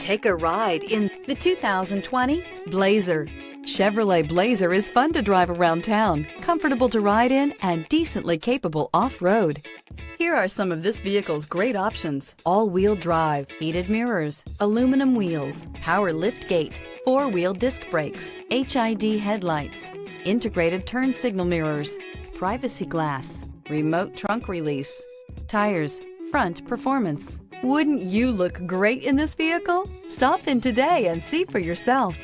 Take a ride in the 2020 Blazer. Chevrolet Blazer is fun to drive around town, comfortable to ride in, and decently capable off-road. Here are some of this vehicle's great options: all-wheel drive, heated mirrors, aluminum wheels, power liftgate, four-wheel disc brakes, HID headlights, integrated turn signal mirrors, privacy glass, remote trunk release, tires, front performance. Wouldn't you look great in this vehicle? Stop in today and see for yourself.